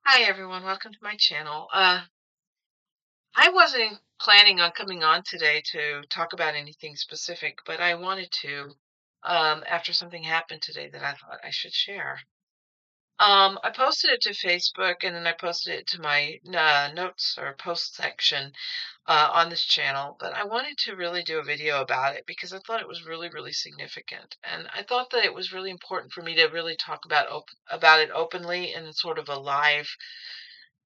Hi everyone, welcome to my channel. I wasn't planning on coming on today to talk about anything specific, but I wanted to after something happened today that I thought I should share. I posted it to Facebook and then I posted it to my notes or post section on this channel, but I wanted to really do a video about it because I thought it was really, really significant. And I thought that it was really important for me to really talk about it openly in sort of a live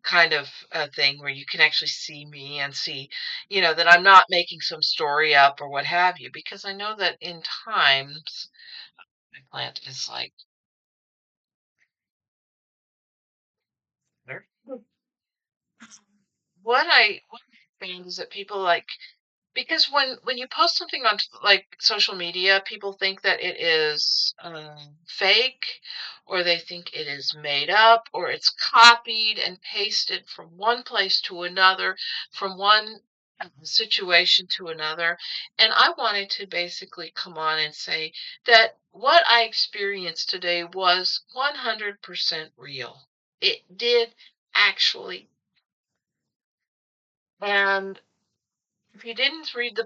kind of a thing where you can actually see me and see, that I'm not making some story up or what have you, because I know that in times my plant is like there. What I found is that people like because when you post something on like social media, people think that it is fake, or they think it is made up, or it's copied and pasted from one place to another, from one situation to another. And I wanted to basically come on and say that what I experienced today was 100% real. It did actually. And if you didn't read the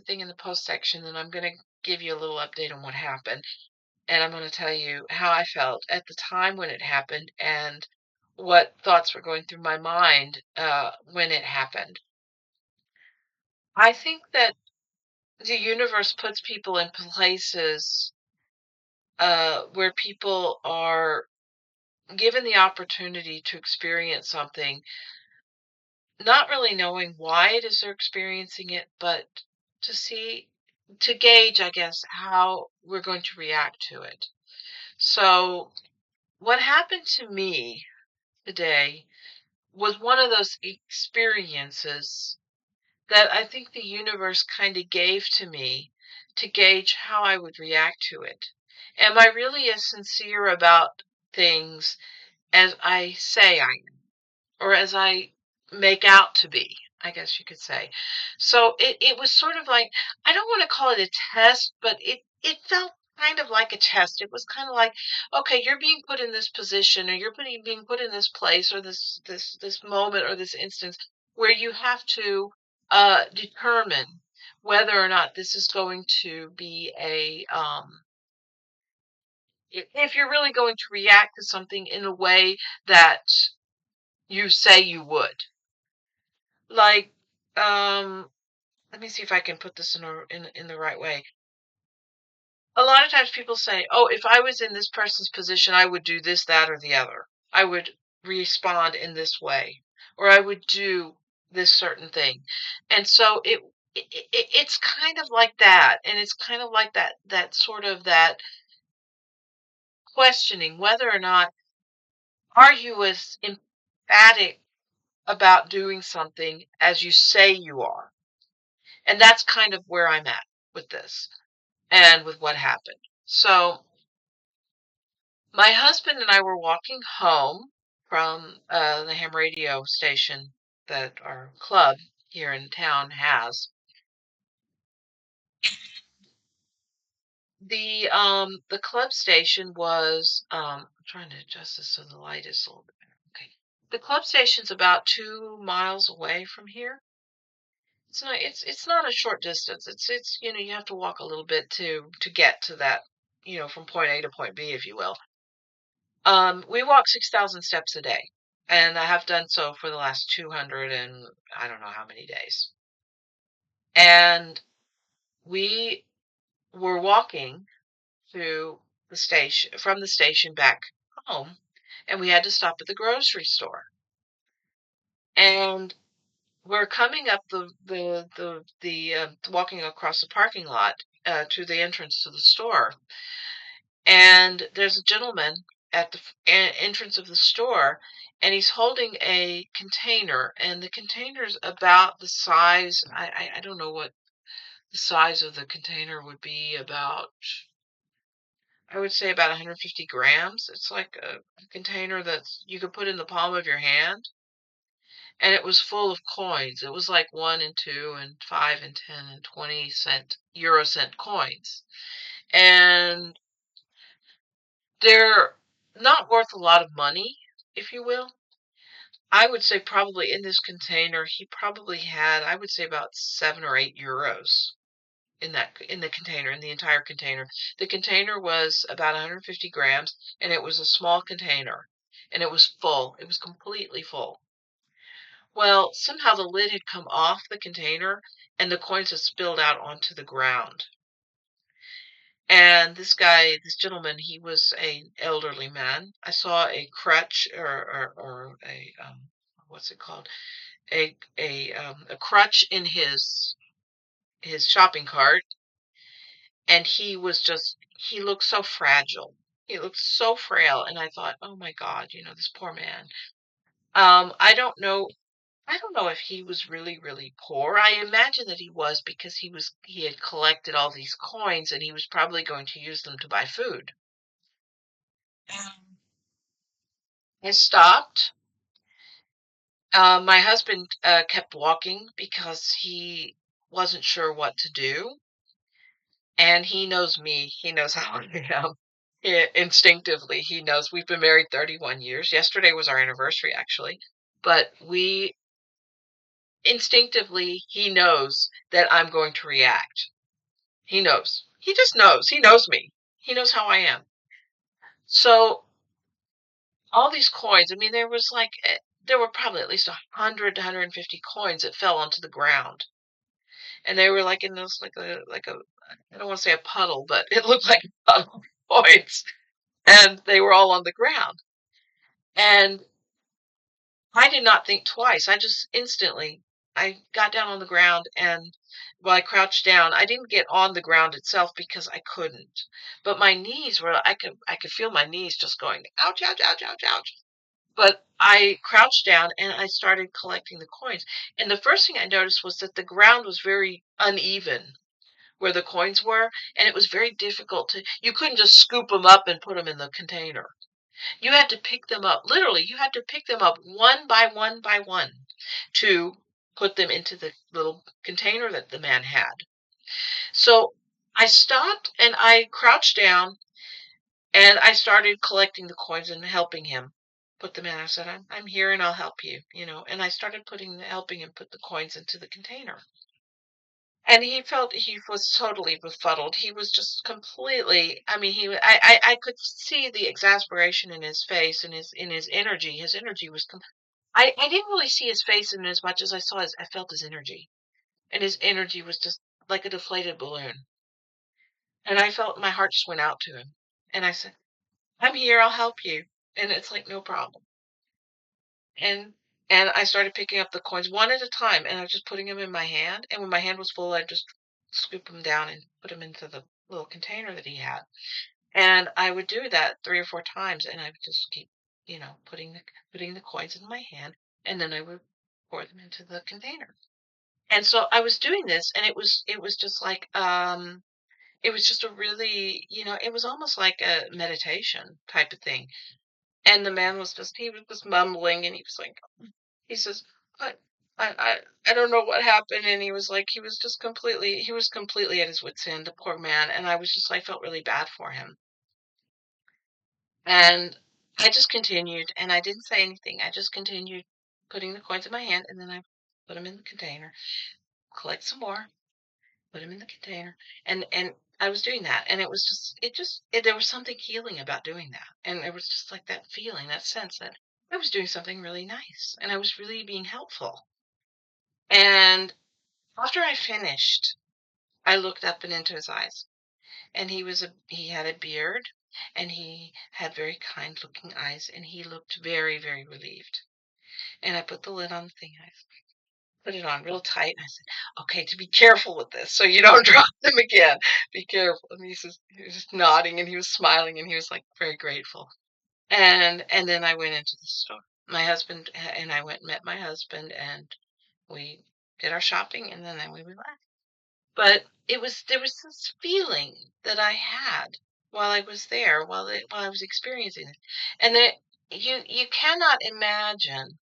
thing in the post section, then I'm going to give you a little update on what happened. And I'm going to tell you how I felt at the time when it happened and what thoughts were going through my mind when it happened. I think that the universe puts people in places where people are given the opportunity to experience something, not really knowing why it is they're experiencing it, but to see, to gauge, I guess, how we're going to react to it. So, what happened to me today was one of those experiences that I think the universe kind of gave to me to gauge how I would react to it. Am I really as sincere about things as I say I am, or as I make out to be, I guess you could say. So it was sort of like, I don't want to call it a test, but it felt kind of like a test. It was kind of like, okay, you're being put in this position, or you're being put in this place, or this moment, or this instance where you have to determine whether or not this is going to be if you're really going to react to something in a way that you say you would. Like, let me see if I can put this in the right way. A lot of times people say, "Oh, if I was in this person's position, I would do this, that, or the other. I would respond in this way, or I would do this certain thing." And so it's kind of like that, and it's kind of like that sort of that questioning whether or not are you as emphatic about doing something as you say you are. And that's kind of where I'm at with this and with what happened. So, my husband and I were walking home from the ham radio station that our club here in town has. The club station was I'm trying to adjust this so the light is a little bit better. Okay. The club station's about 2 miles away from here. It's not a short distance. It's you have to walk a little bit to get to that, from point A to point B, if you will. We walk 6,000 steps a day, and I have done so for the last 200 and I don't know how many days. And we were walking to the station from the station back home, and we had to stop at the grocery store. And we're coming up walking across the parking lot to the entrance to the store, and there's a gentleman at the entrance of the store, and he's holding a container, and the container's about the size. I don't know what the size of the container would be. About, I would say, about 150 grams. It's like a container that you could put in the palm of your hand, and it was full of coins. It was like 1 and 2 and 5 and 10 and 20 cent euro cent coins. And they're not worth a lot of money, if you will. I would say probably in this container, he probably had, I would say about 7 or 8 euros in the container, in the entire container. The container was about 150 grams, and it was a small container, and it was full. It was completely full. Well, somehow the lid had come off the container, and the coins had spilled out onto the ground. And this gentleman, he was an elderly man. I saw a crutch or a what's it called? A crutch in his shopping cart, and he looked so fragile. He looked so frail, and I thought, oh my God, this poor man. I don't know if he was really, really poor. I imagine that he was because he had collected all these coins and he was probably going to use them to buy food. Um, I stopped. My husband kept walking because he wasn't sure what to do. And he knows me. He knows how I am. Instinctively, he knows we've been married 31 years. Yesterday was our anniversary, actually. But we instinctively, he knows that I'm going to react. He knows. He just knows. He knows me. He knows how I am. So all these coins, I mean, there were probably at least 100 to 150 coins that fell onto the ground. And they were like in this, I don't want to say a puddle, but it looked like a puddle of coins. And they were all on the ground. And I did not think twice. I just instantly, I got down on the ground and while I crouched down, I didn't get on the ground itself because I couldn't. But my knees were, I could feel my knees just going, ouch, ouch, ouch, ouch, ouch. But I crouched down and I started collecting the coins. And the first thing I noticed was that the ground was very uneven where the coins were, and it was very difficult you couldn't just scoop them up and put them in the container. You had to pick them up. Literally, you had to pick them up one by one by one to put them into the little container that the man had. So I stopped and I crouched down and I started collecting the coins and helping him put them in. I said, I'm here and I'll help you. And I started helping him put the coins into the container. And he was totally befuddled. He was just completely, I mean, I could see the exasperation in his face and in his energy. His energy was, I didn't really see his face in as much as I felt his energy. And his energy was just like a deflated balloon. And I felt my heart just went out to him. And I said, I'm here, I'll help you. And it's like, no problem. And and I started picking up the coins one at a time, and I was just putting them in my hand. And when my hand was full, I'd just scoop them down and put them into the little container that he had. And I would do that 3 or 4 times, and I would just keep, putting the coins in my hand, and then I would pour them into the container. And so I was doing this, and it was just like it was just a really, it was almost like a meditation type of thing. And the man he was just mumbling, and he was like, he says, "I I don't know what happened," and he was completely at his wit's end, the poor man, and I felt really bad for him. And I just continued, and I didn't say anything. I just continued putting the coins in my hand, and then I put them in the container, collect some more, put them in the container, and I was doing that, and there was something healing about doing that, and it was just like that feeling, that sense that I was doing something really nice, and I was really being helpful. And after I finished, I looked up and into his eyes, and he had a beard, and he had very kind-looking eyes, and he looked very, very relieved. And I put the lid on the thing, and I put it on real tight, and I said, "Okay, to be careful with this, so you don't drop them again. Be careful." And he was just nodding, and he was smiling, and he was like very grateful. And then I went into the store. My husband and I went and met my husband, and we did our shopping, and then we left. But there was this feeling that I had while I was there, while I was experiencing it. And that you cannot imagine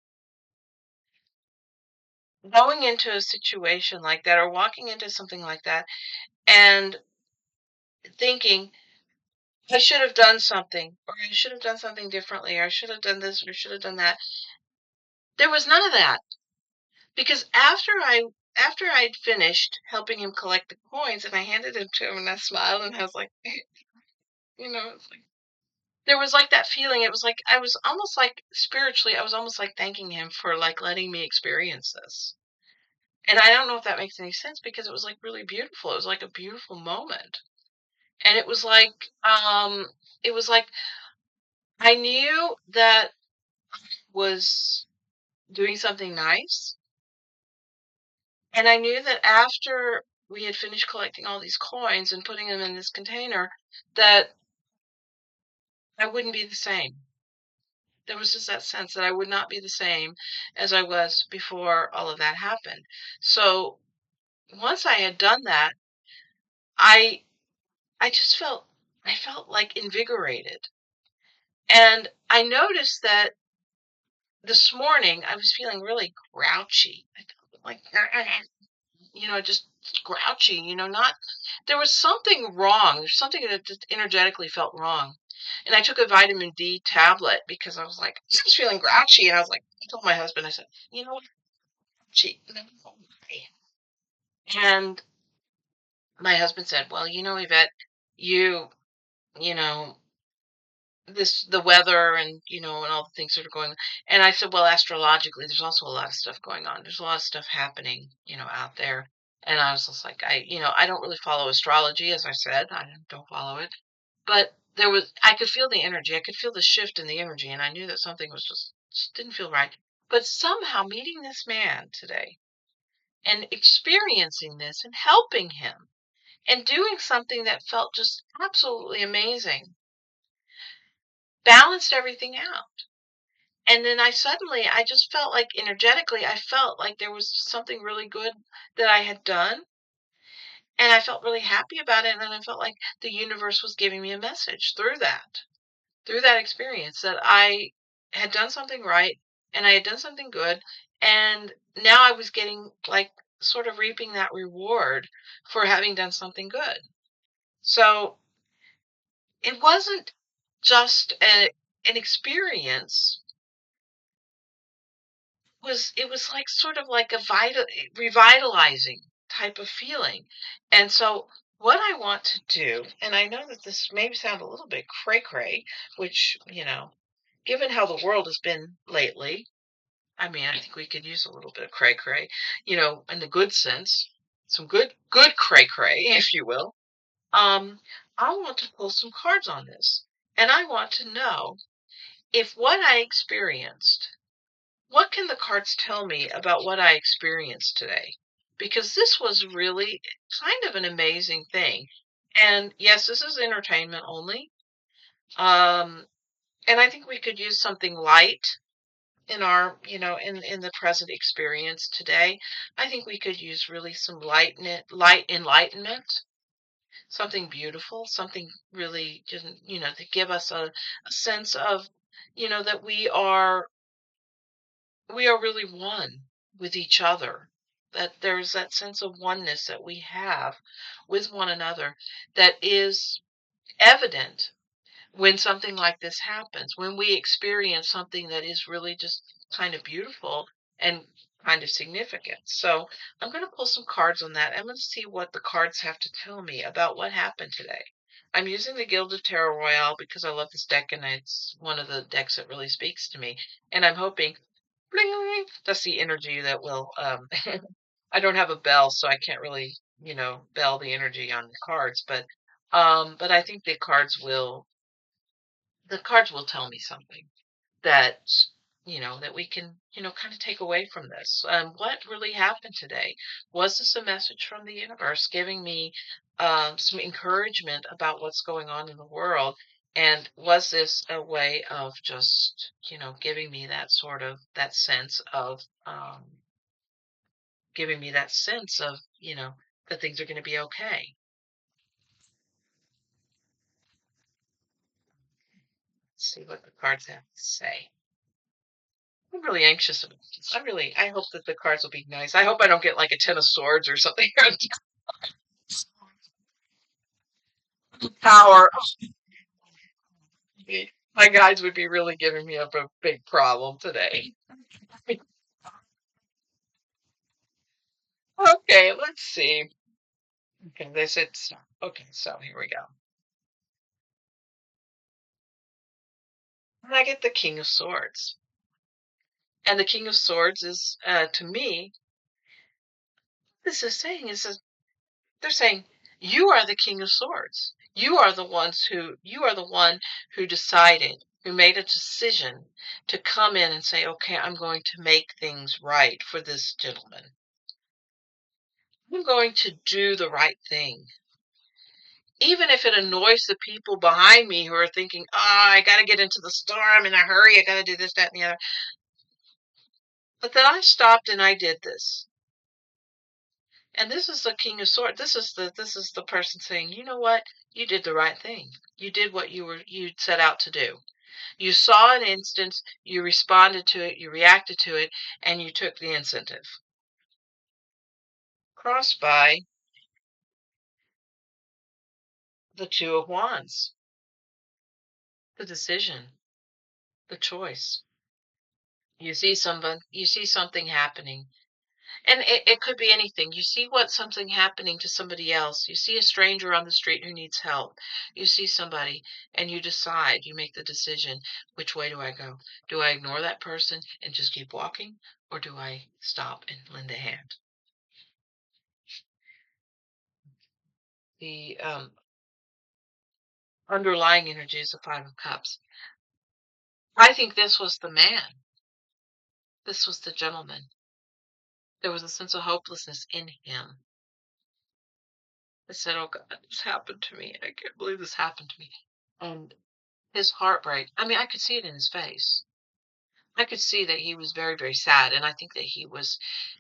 going into a situation like that or walking into something like that and thinking, I should have done something, or I should have done something differently, or I should have done this, or should have done that. There was none of that because after I'd finished helping him collect the coins and I handed it to him and I smiled and I was like, it's like there was like that feeling. It was like I was almost like spiritually, I was almost like thanking him for like letting me experience this. And I don't know if that makes any sense because it was like really beautiful. It was like a beautiful moment. And it was like I knew that was doing something nice. And I knew that after we had finished collecting all these coins and putting them in this container, that I wouldn't be the same. There was just that sense that I would not be the same as I was before all of that happened. So once I had done that, I I just felt like invigorated. And I noticed that this morning I was feeling really grouchy. I felt like just grouchy, not there was something wrong. There's something that just energetically felt wrong. And I took a vitamin D tablet because I was like, I was feeling grouchy. And I was like, I told my husband, I said, you know what, gee, and I don't know why. And my husband said, well, Yvette, you, you know, the weather and and all the things that are going on. And I said, well, astrologically there's also a lot of stuff going on. There's a lot of stuff happening out there. And I was just like, I don't really follow astrology, as I said. I don't follow it, but I could feel the energy. I could feel the shift in the energy, and I knew that something was just didn't feel right. But somehow meeting this man today and experiencing this and helping him and doing something that felt just absolutely amazing balanced everything out. And then I just felt like energetically, I felt like there was something really good that I had done. And I felt really happy about it. And I felt like the universe was giving me a message through that experience that I had done something right and I had done something good. And now I was getting like sort of reaping that reward for having done something good. So it wasn't just an experience it was like sort of like a revitalizing type of feeling. And so what I want to do, and I know that this may sound a little bit cray cray, which, given how the world has been lately, I mean, I think we could use a little bit of cray cray, in the good sense, some good cray cray, if you will. Um, I want to pull some cards on this, and I want to know if what I experienced what can the cards tell me about what I experienced today? Because this was really kind of an amazing thing. And yes, this is entertainment only. Um, and I think we could use something light in our, in the present experience today. I think we could use really some light enlightenment, something beautiful, something really just, to give us a sense of, that we are really one with each other. That there's that sense of oneness that we have with one another that is evident when something like this happens, when we experience something that is really just kind of beautiful and kind of significant. So I'm going to pull some cards on that. I'm going to see what the cards have to tell me about what happened today. I'm using the Gilded Tarot Royale because I love this deck and it's one of the decks that really speaks to me. And I'm hoping bling, bling, that's the energy that will I don't have a bell, so I can't really, bell the energy on the cards, but I think the cards will tell me something that that we can kind of take away from this. What really happened today? Was this a message from the universe giving me some encouragement about what's going on in the world? And was this a way of just giving me that sort of that sense of giving me that sense of that things are going to be okay? Let's see what the cards have to say. I'm really anxious about this. I hope that the cards will be nice. I hope I don't get like a 10 of swords or something. Power. My guides would be really giving me up a big problem today. Okay, let's see. Okay, they said stop. Okay, so here we go. And I get the King of Swords. And the King of Swords is, to me, this is saying is that they're saying you are the King of Swords. You are the one who decided, who made a decision to come in and say, okay, I'm going to make things right for this gentleman. I'm going to do the right thing. Even if it annoys the people behind me who are thinking, oh, I got to get into the store. I'm in a hurry. I got to do this, that, and the other. But then I stopped and I did this. And this is the King of Swords. This is the person saying, you know what? You did the right thing. You did what you set out to do. You saw an instance, you responded to it, you reacted to it, and you took the incentive. Crossed by the Two of Wands, the decision, the choice. You see something happening. And it could be anything. You see something happening to somebody else. You see a stranger on the street who needs help. You see somebody and you decide, you make the decision, which way do I go? Do I ignore that person and just keep walking? Or do I stop and lend a hand? The underlying energy is the Five of Cups. I think this was the man. This was the gentleman. There was a sense of hopelessness in him. I said, oh God, this happened to me. I can't believe this happened to me. And his heartbreak, I mean, I could see it in his face. I could see that he was very, very sad, and I think that he was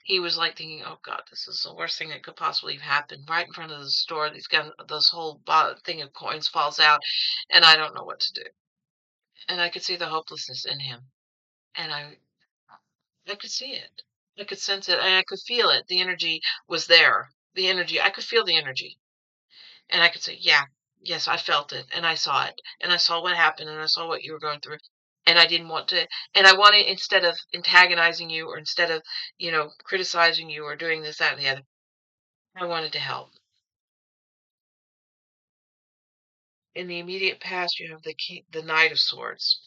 like thinking, "Oh God, this is the worst thing that could possibly have happened." Right in front of the store, this whole thing of coins falls out, and I don't know what to do. And I could see the hopelessness in him, and I could see it, I could sense it, and I could feel it. The energy was there. The energy, I could feel the energy, and I could say, "Yeah, yes, I felt it, and I saw it, and I saw what happened, and I saw what you were going through." And I didn't want to, and I wanted, instead of antagonizing you or instead of, criticizing you or doing this, that, and the other, I wanted to help. In the immediate past, you have the Knight of Swords.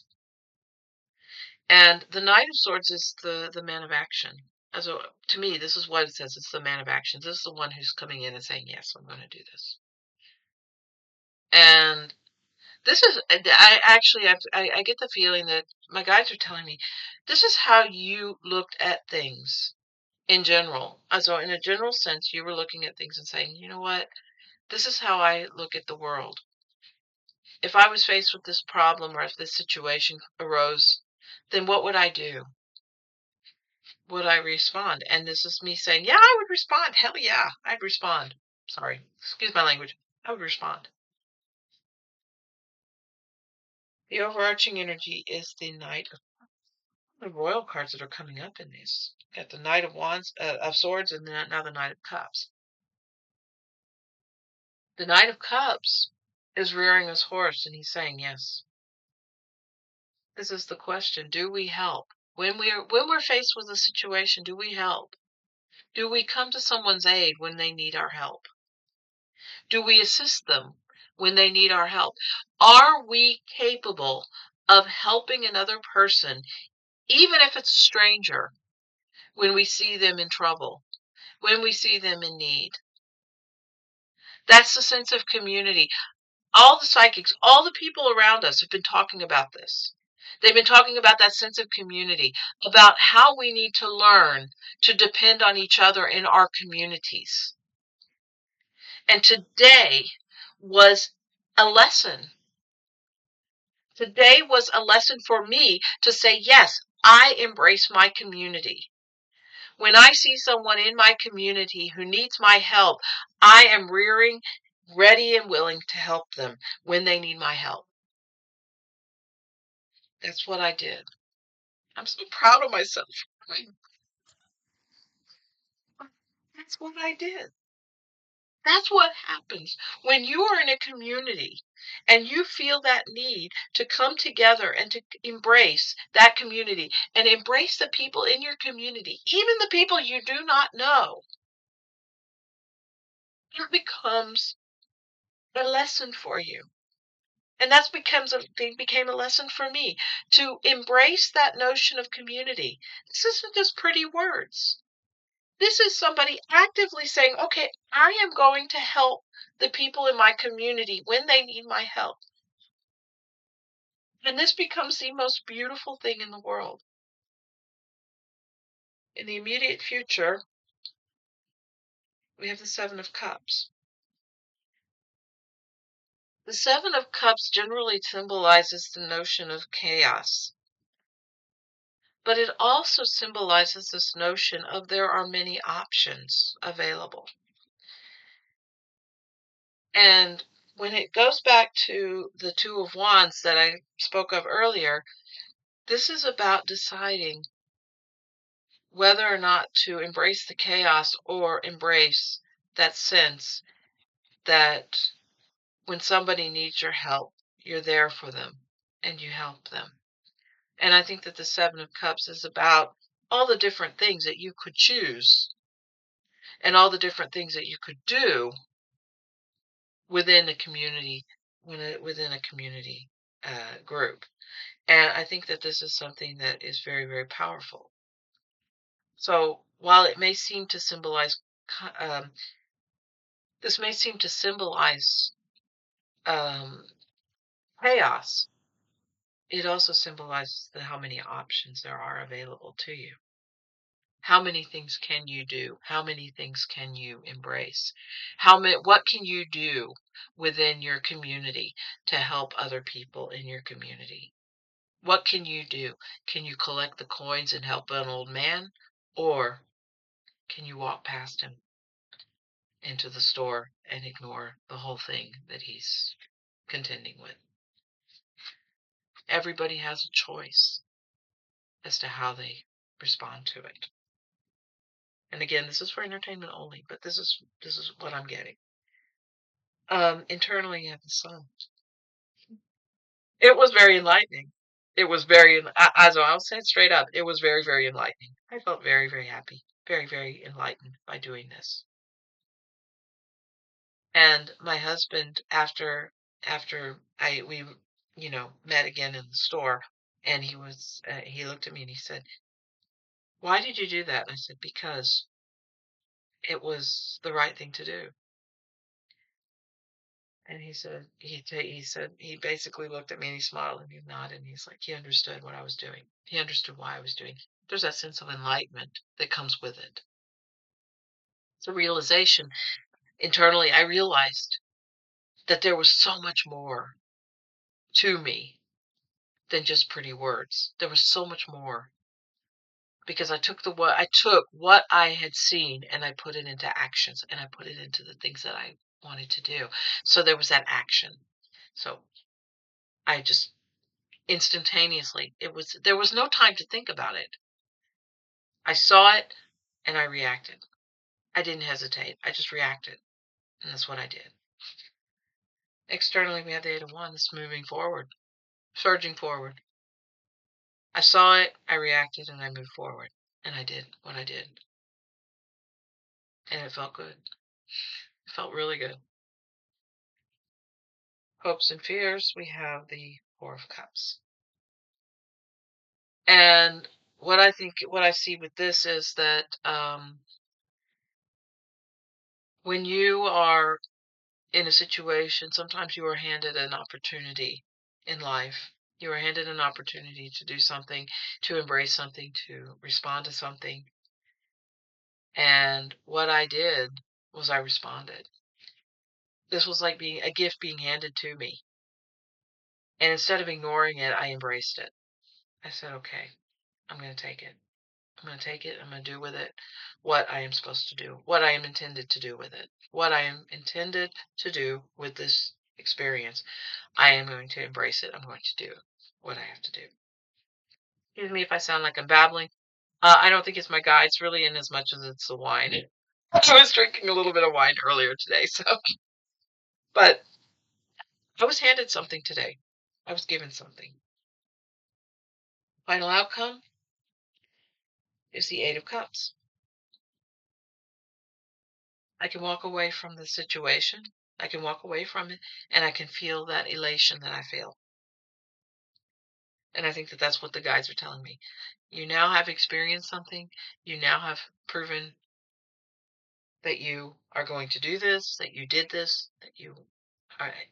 And the Knight of Swords is the man of action. So to me, this is what it says. It's the man of action. This is the one who's coming in and saying, yes, I'm going to do this. And this is, I actually, I get the feeling that my guides are telling me, this is how you looked at things in general. So in a general sense, you were looking at things and saying, you know what? This is how I look at the world. If I was faced with this problem or if this situation arose, then what would I do? Would I respond? And this is me saying, yeah, I would respond. Hell yeah, I'd respond. Sorry, excuse my language. I would respond. The overarching energy is the Knight of the Royal cards that are coming up in this. Got the Knight of Wands, of Swords, and then now the Knight of Cups. The Knight of Cups is rearing his horse and he's saying yes. This is the question. Do we help? When we're faced with a situation, do we help? Do we come to someone's aid when they need our help? Do we assist them when they need our help? Are we capable of helping another person, even if it's a stranger, when we see them in trouble, when we see them in need? That's the sense of community. All the psychics, all the people around us have been talking about this. They've been talking about that sense of community, about how we need to learn to depend on each other in our communities. And today was a lesson. Today was a lesson for me to say, yes, I embrace my community. When I see someone in my community who needs my help, I am rearing, ready and willing to help them when they need my help. That's what I did. I'm so proud of myself. I- That's what I did. That's what happens when you are in a community and you feel that need to come together and to embrace that community and embrace the people in your community, even the people you do not know. It becomes a lesson for you. And that's becomes a they became a lesson for me to embrace that notion of community. This isn't just pretty words. This is somebody actively saying, okay, I am going to help the people in my community when they need my help. And this becomes the most beautiful thing in the world. In the immediate future, we have the Seven of Cups. The Seven of Cups generally symbolizes the notion of chaos, but it also symbolizes this notion of there are many options available. And when it goes back to the Two of Wands that I spoke of earlier, this is about deciding whether or not to embrace the chaos or embrace that sense that when somebody needs your help, you're there for them and you help them. And I think that the Seven of Cups is about all the different things that you could choose and all the different things that you could do within a community, within a community group. And I think that this is something that is very, very powerful. So while it may seem to symbolize, this may seem to symbolize um, chaos, it also symbolizes how many options there are available to you. How many things can you do? How many things can you embrace? What can you do within your community to help other people in your community? What can you do? Can you collect the coins and help an old man? Or can you walk past him into the store and ignore the whole thing that he's contending with? Everybody has a choice as to how they respond to it. And again, this is for entertainment only, but this is what I'm getting. Internally at the sun. It was very enlightening. It was very, as I'll say it straight up, it was very, very enlightening. I felt very, very happy, very, very enlightened by doing this. And my husband, after we met again in the store, and he looked at me and he said, "Why did you do that?" And I said, "Because it was the right thing to do." And he basically looked at me and he smiled and he nodded and he's like, he understood what I was doing. He understood why I was doing it. There's that sense of enlightenment that comes with it. It's a realization. Internally, I realized that there was so much more to me than just pretty words. There was so much more because I took what I had seen and I put it into actions and I put it into the things that I wanted to do. So there was that action. So I just instantaneously. There was no time to think about it. I saw it and I reacted. I didn't hesitate. I just reacted. And that's what I did. Externally, we have the Eight of Wands moving forward, surging forward. I saw it, I reacted, and I moved forward. And I did what I did. And it felt good. It felt really good. Hopes and fears, we have the Four of Cups. And what I see with this is that when you are in a situation, sometimes you are handed an opportunity in life. You are handed an opportunity to do something, to embrace something, to respond to something. And what I did was I responded. This was like being a gift being handed to me. And instead of ignoring it, I embraced it. I said, okay, I'm going to take it. I'm going to take it. I'm going to do with it what I am supposed to do, what I am intended to do with it, what I am intended to do with this experience. I am going to embrace it. I'm going to do what I have to do. Excuse me if I sound like I'm babbling. I don't think it's my guides really in as much as it's the wine. I was drinking a little bit of wine earlier today, so but I was handed something today. I was given something. Final outcome is the Eight of Cups. I can walk away from the situation. I can walk away from it, and I can feel that elation that I feel. And I think that that's what the guides are telling me. You now have experienced something. You now have proven that you are going to do this, that you did this, that you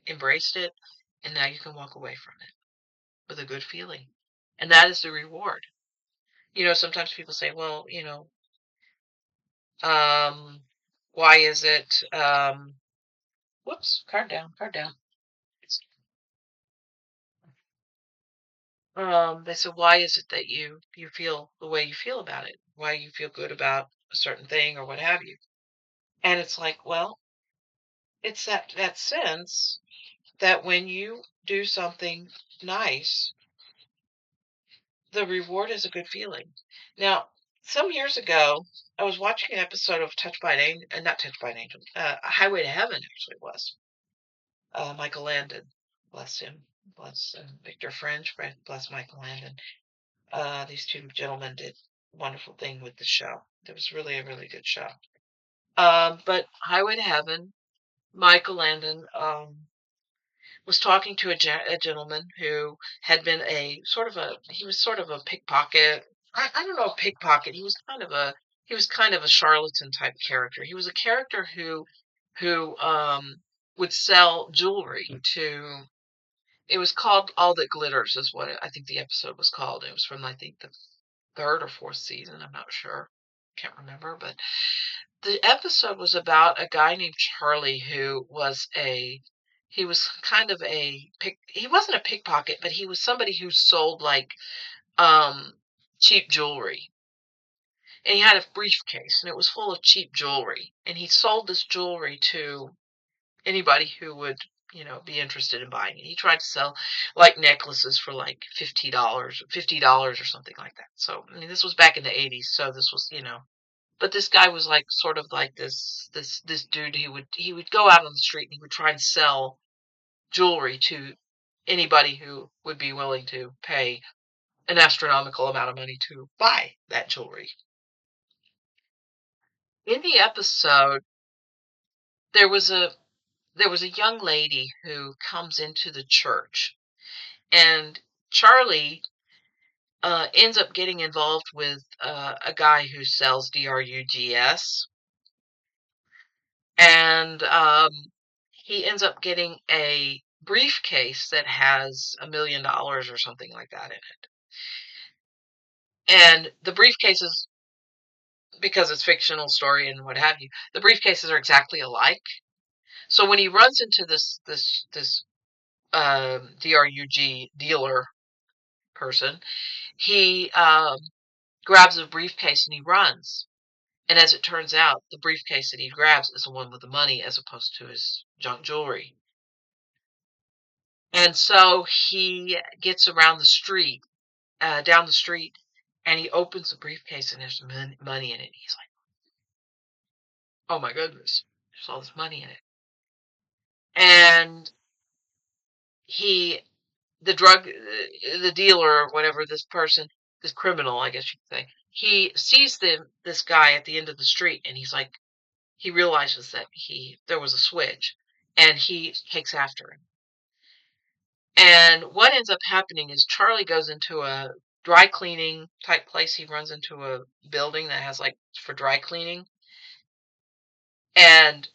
embraced it, and now you can walk away from it with a good feeling. And that is the reward. Sometimes people say, well, um, why is it, whoops, card down, card down. They said, why is it that you feel the way you feel about it? Why you feel good about a certain thing or what have you? And it's like, well, it's that sense that when you do something nice, the reward is a good feeling. Now, some years ago, I was watching an episode of Touched by an Angel, not Touched by an Angel, Highway to Heaven actually was. Michael Landon, bless him, bless Victor French, bless Michael Landon. These two gentlemen did a wonderful thing with the show. It was really a really good show. But Highway to Heaven, Michael Landon was talking to a gentleman who had been he was sort of a pickpocket. I don't know, a pickpocket. He was kind of a charlatan type character. He was a character who would sell jewelry to. It was called All That Glitters, is what I think the episode was called. It was from, I think, the third or fourth season. I'm not sure. Can't remember. But the episode was about a guy named Charlie who he was kind of he wasn't a pickpocket, but he was somebody who sold like cheap jewelry. And he had a briefcase and it was full of cheap jewelry. And he sold this jewelry to anybody who would, be interested in buying it. He tried to sell like necklaces for like $50 or something like that. So, I mean, this was back in the 80s. So this was, but this guy was like sort of like this dude. He would go out on the street and he would try and sell jewelry to anybody who would be willing to pay an astronomical amount of money to buy that jewelry. In the episode, there was a there was a young lady who comes into the church, and Charlie ends up getting involved with a guy who sells drugs, and he ends up getting a briefcase that has $1 million or something like that in it. And the briefcases, because it's fictional story and what have you, the briefcases are exactly alike. So when he runs into this drug dealer person, he grabs a briefcase and he runs. And as it turns out, the briefcase that he grabs is the one with the money as opposed to his junk jewelry. And so he gets around the street, down the street, and he opens the briefcase and there's money in it. He's like, oh my goodness, there's all this money in it. And he, the dealer or whatever, this person, this criminal, I guess you could say, he sees this guy at the end of the street and he's like, he realizes that there was a switch and he takes after him. And what ends up happening is Charlie goes into a dry cleaning type place. He runs into a building that has like for dry cleaning, and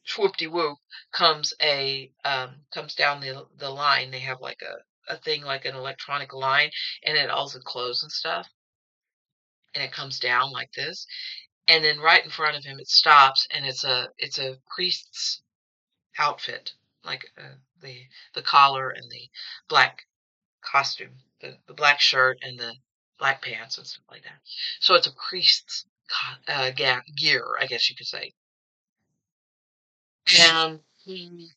swoop whoop comes down the line. They have like a thing like an electronic line, and it all the clothes and stuff, and it comes down like this, and then right in front of him it stops, and it's a priest's outfit, like the collar and the black costume, the black shirt and the black pants and stuff like that. So it's a priest's gear, I guess you could say. And he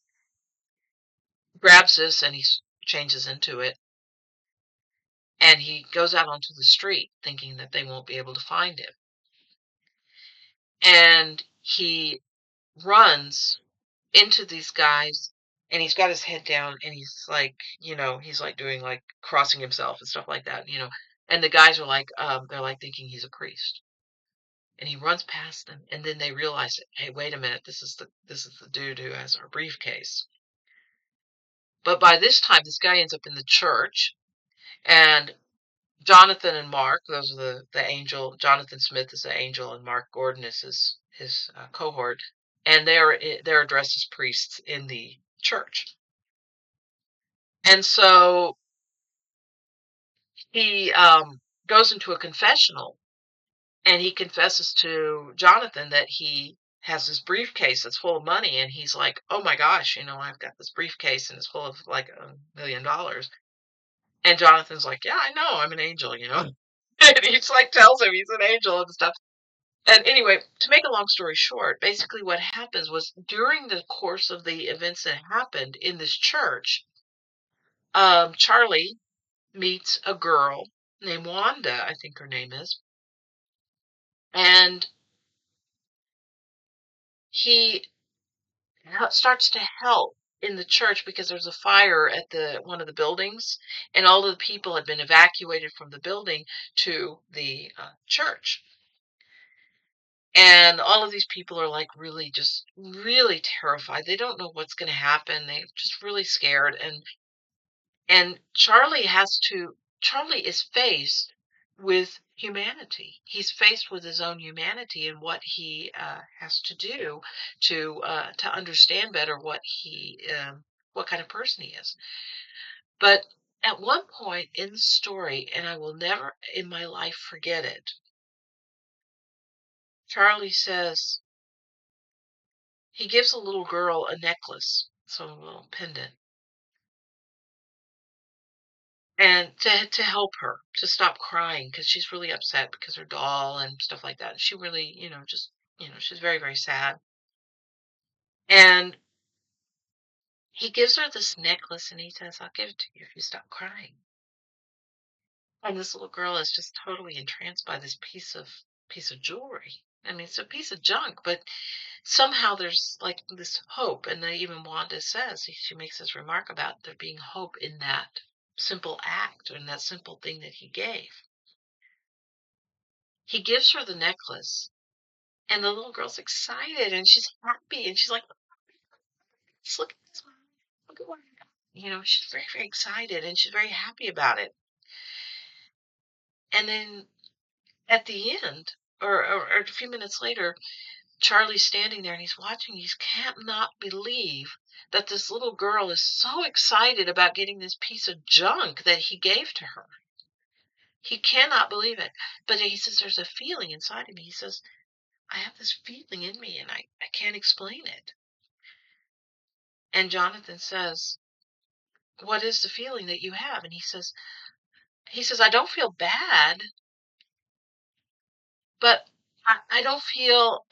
grabs this and he changes into it, and he goes out onto the street thinking that they won't be able to find him. And he runs into these guys, and he's got his head down, and he's like, he's like doing like crossing himself and stuff like that. And the guys are like, they're like thinking he's a priest. And he runs past them, and then they realize, hey, wait a minute, this is the dude who has our briefcase. But by this time, this guy ends up in the church, and Jonathan and Mark, those are the angel. Jonathan Smith is the angel, and Mark Gordon is his cohort, and they're dressed as priests in the church. And so he goes into a confessional, and he confesses to Jonathan that he has this briefcase that's full of money, and he's like, "Oh my gosh, I've got this briefcase and it's full of like $1 million." And Jonathan's like, "Yeah, I know, I'm an angel." And he's like tells him he's an angel and stuff. And anyway, to make a long story short, basically what happens was during the course of the events that happened in this church, Charlie meets a girl named Wanda, I think her name is, and he starts to help in the church because there's a fire at the one of the buildings, and all of the people had been evacuated from the building to the church. And all of these people are like really just really terrified. They don't know what's going to happen. They're just really scared. And Charlie is faced with humanity. He's faced with his own humanity and what he has to do to understand better what kind of person he is. But at one point in the story, and I will never in my life forget it, Charlie says he gives a little girl a necklace, so a little pendant, and to help her to stop crying because she's really upset because her doll and stuff like that. She really, just she's very, very sad. And he gives her this necklace and he says, "I'll give it to you if you stop crying." And this little girl is just totally entranced by this piece of jewelry. I mean, it's a piece of junk, but somehow there's like this hope. And then even Wanda says, she makes this remark about there being hope in that simple act or in that simple thing that he gave. He gives her the necklace, and the little girl's excited and she's happy and she's like, "Just look at this one. Look at what I got." She's very, very excited and she's very happy about it. And then at the end, or a few minutes later, Charlie's standing there and he's watching. He can't not believe that this little girl is so excited about getting this piece of junk that he gave to her. He cannot believe it. But he says, "There's a feeling inside of me." He says, "I have this feeling in me and I can't explain it." And Jonathan says, "What is the feeling that you have?" And he says, "I don't feel bad, but I don't feel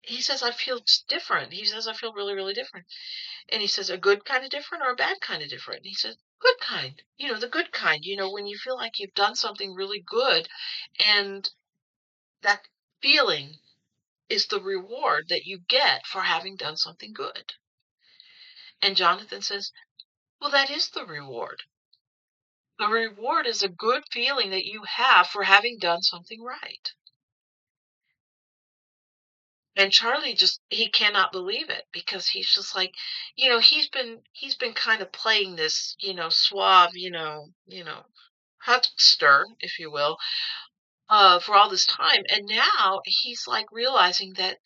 he says, "I feel just different." He says, "I feel really, really different." And he says, "A good kind of different or a bad kind of different?" And he says, "Good kind, the good kind, when you feel like you've done something really good, and that feeling is the reward that you get for having done something good." And Jonathan says, "Well, that is the reward. The reward is a good feeling that you have for having done something right." And Charlie just he cannot believe it because he's just like, he's been kind of playing this, suave, huckster, if you will, for all this time. And now he's like realizing that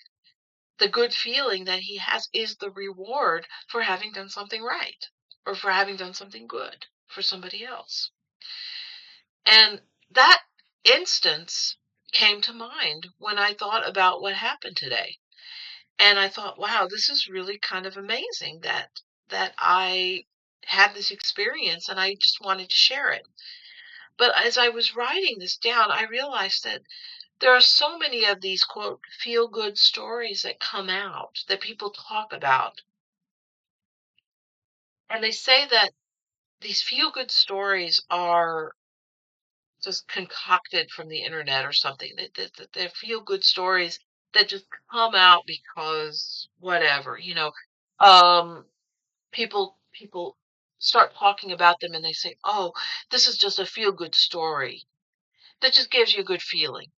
the good feeling that he has is the reward for having done something right or for having done something good for somebody else. And that instance came to mind when I thought about what happened today. And I thought, wow, this is really kind of amazing that I had this experience and I just wanted to share it. But as I was writing this down, I realized that there are so many of these quote feel good stories that come out that people talk about. And they say that these feel good stories are just concocted from the internet or something. That they're feel good stories that just come out because whatever, um, people start talking about them and they say, "Oh, this is just a feel-good story." That just gives you a good feeling,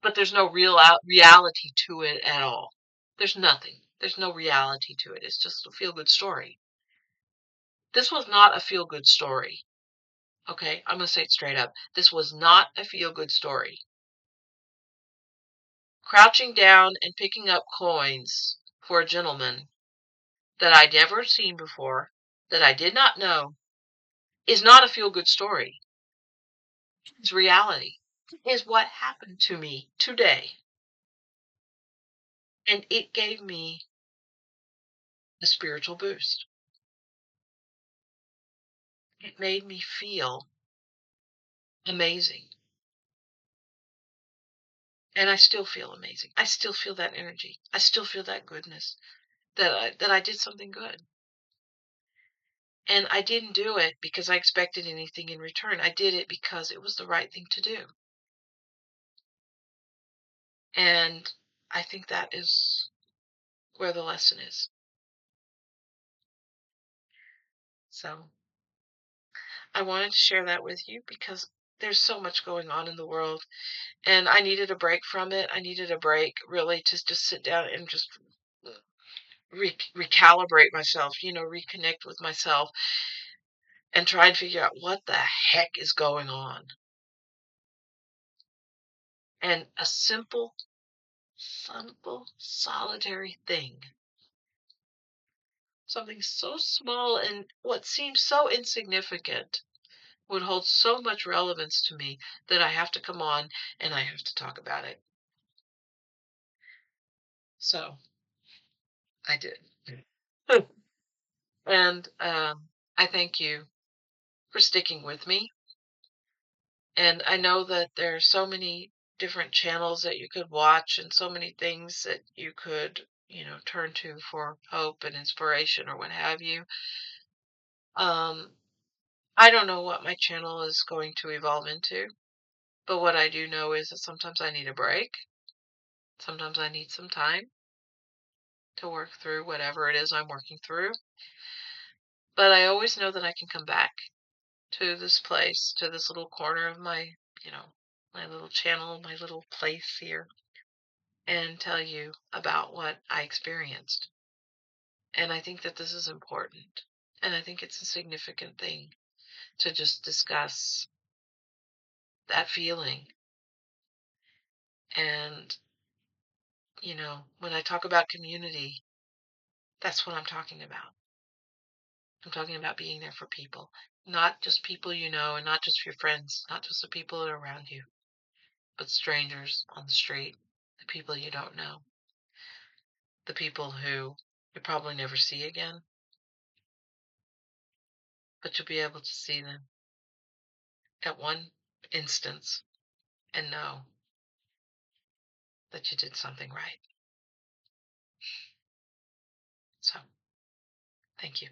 but there's no real out reality to it at all. There's nothing. There's no reality to it. It's just a feel-good story. This was not a feel-good story. Okay, I'm gonna say it straight up. This was not a feel-good story. Crouching down and picking up coins for a gentleman that I'd never seen before, that I did not know, is not a feel-good story. It's reality. Is what happened to me today. And it gave me a spiritual boost. It made me feel amazing. And I still feel amazing. I still feel that energy. I still feel that goodness that I did something good. And I didn't do it because I expected anything in return. I did it because it was the right thing to do. And I think that is where the lesson is. So I wanted to share that with you because there's so much going on in the world and I needed a break from it. I needed a break really to just sit down and just recalibrate myself, reconnect with myself and try and figure out what the heck is going on. And a simple, solitary thing, something so small and what seems so insignificant, would hold so much relevance to me that I have to come on and I have to talk about it. So I did. And I thank you for sticking with me. And I know that there are so many different channels that you could watch and so many things that you could, turn to for hope and inspiration or what have you. Um, I don't know what my channel is going to evolve into, but what I do know is that sometimes I need a break. Sometimes I need some time to work through whatever it is I'm working through. But I always know that I can come back to this place, to this little corner of my little channel, my little place here, and tell you about what I experienced. And I think that this is important. And I think it's a significant thing to just discuss that feeling. And, when I talk about community, that's what I'm talking about. I'm talking about being there for people, not just people you know, and not just your friends, not just the people that are around you, but strangers on the street, the people you don't know, the people who you probably never see again, but you'll be able to see them at one instance and know that you did something right. So, thank you.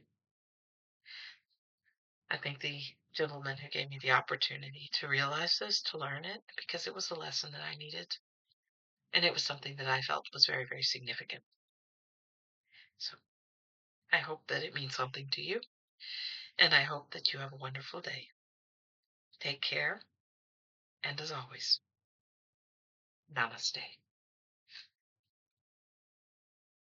I thank the gentleman who gave me the opportunity to realize this, to learn it, because it was a lesson that I needed. And it was something that I felt was very, very significant. So, I hope that it means something to you, and I hope that you have a wonderful day. Take care, and as always, namaste.